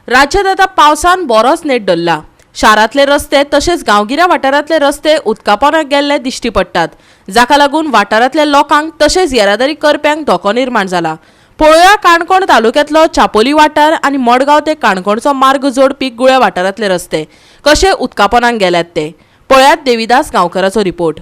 राज्यात आता पावसान बरोच नेट धरला। शारांतले रस्ते तसेच गांवगिऱ्या वाठारांतले रस्ते उदकापोंदाक गेल्ले दिश्टी पडटात, जाका लागून वाठारांतल्या लोकांक तसेच येरादारी करप्यांक धोको निर्माण जाला। पळोवया काणकोण तालुक्यांतलो चापोली वाठार आनी मडगांव ते काणकोणचो मार्ग जोडपी गुळ्या वाठारांतले रस्ते कशे उदकापोंदाक गेल्यात ते पळयात देविदास गांवकराचो रिपोर्ट।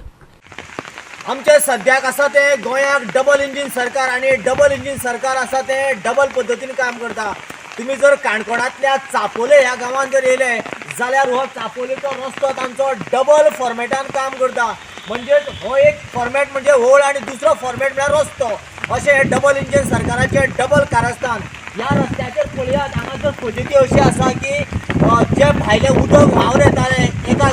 आमचे सद्याक आसा ते गोंयाक डबल इंजिन सरकार आणि डबल इंजिन सरकार आसा ते डबल पद्धतीन काम करता। तुम्ही जर काणकोणातल्या चापोले ह्या गांवांत जर येले जाल्यार हो चापोलेचो रस्तो तांचो डबल फॉर्मेटान काम करता। म्हणजे हो एक फॉर्मेट म्हणजे होळ आणि दुसरो फॉर्मेट म्हळ्यार रस्तो, अशें हे डबल इंजिन सरकाराचे डबल कारस्थान। ह्या रस्त्याचेर पळयात हांगासर पॉझिटिव्ह अशी आसा की जे भायले उदक व्हांवन येताले एका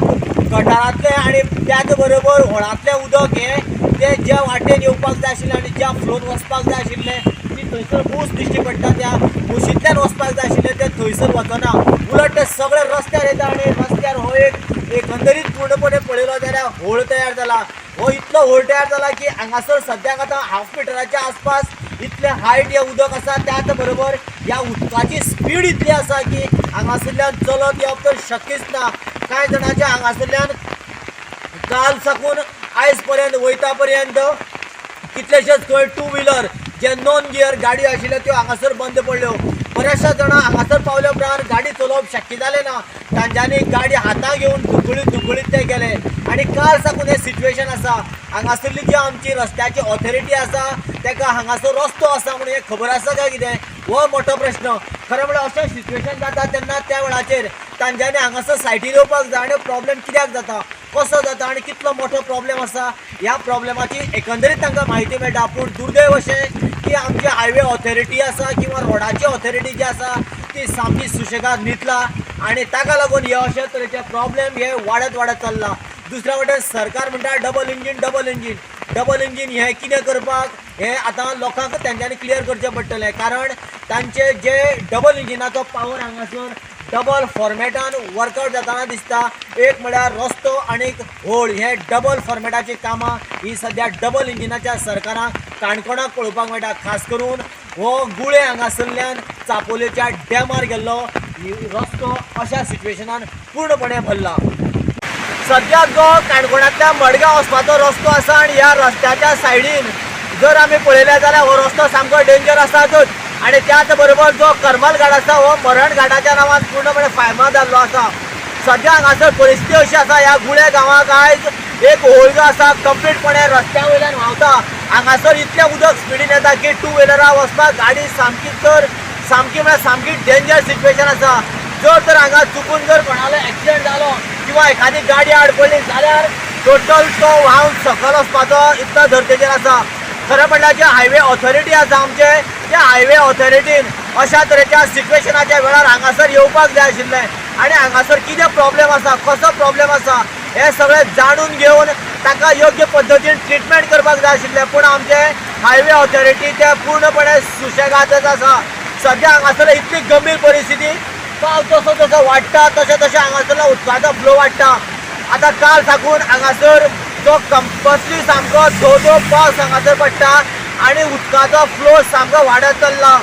गटारांतले आणि त्याच बरोबर व्हळांतले उदक हे ते ज्या वाटेन येवपाक जाय आशिल्लें आणि ज्या फ्लोन वचपाक जाय आशिल्लें ती थंयसर बूस दिश्टी पडटा, त्या बुशींतल्यान वचपाक जाय आशिल्लें ते थंयसर वचना, उलट ते सगळे रस्त्यार येता आणि रस्त्यार हो एक एकंदरीत पूर्णपणे पळयलो जाल्यार होळ तयार जाला। हो इतलो होळ तयार जाला की हांगासर सद्याक आतां हाफ मिटराच्या आसपास इतले हायट हे उदक आसा, त्याच बरोबर ह्या उदकाची स्पीड इतली आसा की हांगासरल्यान चलत येवप तर शक्यच ना। कांय जाणांच्या हांगासरल्यान काल साकून आयज पर्यंत वयता पर्यंत कितलेशेच थंय टू व्हिलर जे नॉन गियर गाडी आशिल्ल्यो त्यो हांगासर बंद पडल्यो। बऱ्याचशा जाणां हांगासर पावल्या उपरांत गाडी चलोवप शक्य जालें ना, तांच्यांनी गाडी हातां घेवन धुकळीत ते गेले आणि काल साकून हें सिच्युएशन आसा। हांगासरली जी आमची रस्त्याची ऑथॉरिटी आसा ताका हांगासर रस्तो आसा म्हणून हें खबर आसा काय कितें, हो मोठो प्रश्न। खरें म्हळ्यार अशें सिच्युएशन जाता तेन्ना त्या वेळाचेर तांच्यांनी हांगासर सायटीर येवपाक जाय आनी प्रॉब्लेम कित्याक जाता, कसो जाता आणि कितलो मोठो प्रॉब्लेम आसा ह्या प्रॉब्लेमाची एकंदरीत तांकां म्हायती मेळटा। पूण दुर्दैव अशें की आमची हायवे ऑथॉरिटी आसा किंवा रोडाची ऑथॉरिटी जी आसा ती सामकी सुशेगाद न्हिदला आणि ताका लागून हे अशे तरेचे प्रॉब्लेम हे वाडत चल्ला। दुसऱ्या वटेन सरकार म्हणटा डबल इंजिन हे कितें करपाक हे आतां लोकांक तेंच्यांनी क्लियर करचें पडटलें, कारण तांचे जे डबल इंजिनाचो पावर हांगासर डबल फॉर्मेटान वर्कआउट जाताना दिसता। एक म्हळ्यार रस्तो आनीक होळ हे डबल फॉर्मेटाची कामां ही सद्या डबल इंजिनाच्या सरकाराक काणकोणाक पळोवपाक मेळटा। खास करून हो गुळे हांगासरल्यान चापोलेच्या डॅमार गेल्लो रस्तो अशा सिच्युएशनान पूर्णपणे भरला। सद्या जो काणकोणांतल्या मडगांव वचपाचो रस्तो आसा आणि ह्या रस्त्याच्या सायडीन जर आमी पळयलें जाल्यार हो रस्तो सामको डेंजर आसाच आणि त्याच बरोबर जो करमल घाट आसा हो मरण घाटाच्या नांवान पूर्णपणे फामाद जाल्लो आसा। सद्या हांगासर परिस्थिती अशी आसा ह्या गुळे गांवांक आयज एक होळ जो आसा कंप्लीटपणे रस्त्या वयल्यान व्हांवता। हांगासर इतलें उदक स्पिडीन येता की टू व्हिलरां वचपाक गाडी सामकी म्हळ्यार सामकी डेंजर सिच्युएशन आसा। जर तर हांगा चुकून जर कोणालो एक्सिडेंट जालो किंवा एखादी गाडी आड पडली जाल्यार टोटल तो व्हांवन सकयल वचपाचो इतलो धर्तेचेर आसा। खरें म्हणल्यार जे हायवे ऑथॉरिटी आसा आमचे त्या हायवे ऑथॉरिटीन अशा तरेच्या सिच्युएशनाच्या वेळार हांगासर येवपाक जाय आशिल्लें आणि हांगासर कितें प्रॉब्लेम आसा, कसो प्रॉब्लेम आसा हे सगळें जाणून घेवन ताका योग्य पद्दतीन ट्रिटमेंट करपाक जाय आशिल्लें। पूण आमचे हायवे ऑथॉरिटी ते पूर्णपणे सुशेगादच आसा। सद्या हांगासर इतली गंभीर परिस्थिती पावस जसो वाडटा तशें हांगासरलो उदकाचो फ्लो वाडटा। आतां काल साकून हांगासर जो कंपल्सरी सामको धो पावस हांगासर पडटा आणि उदकाचो फ्लो सामको वाडत चल्ला।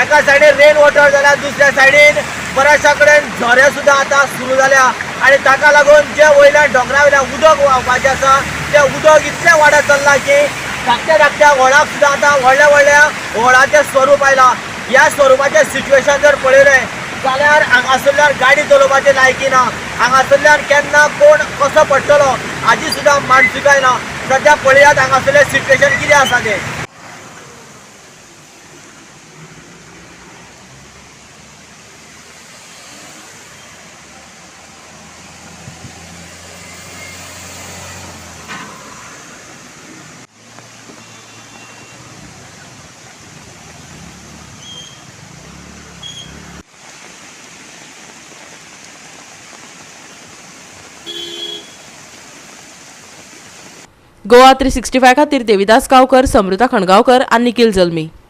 एका सायडीन रेन वॉटर जाल्यार दुसऱ्या सायडीन बऱ्याचशा कडेन झरे सुद्दां आतां सुरू जाल्या आणि ताका लागून जे वयल्यान डोंगरा वयल्यान उदक व्हांवपाचें आसा तें उदक इतलें वाडत चल्लां की धाकट्या व्हळाक सुद्दां आतां व्हडल्या व्हळाचें स्वरूप आयलां। ह्या स्वरुपाचें सिच्युएशन जर पळयलें जाल्यार हांगासरल्यान गाडी चलोवपाची लायकी ना, हांगासरल्यान केन्ना कोण कसो पडटलो हाची सुद्दां मानसिकाय ना। सद्या पळयात हांगासरलें सिच्युएशन कितें आसा तें। गोवा 365 खातीर देविदास गांवकर, समृता खणगांवकर आनी निखिल जल्मी।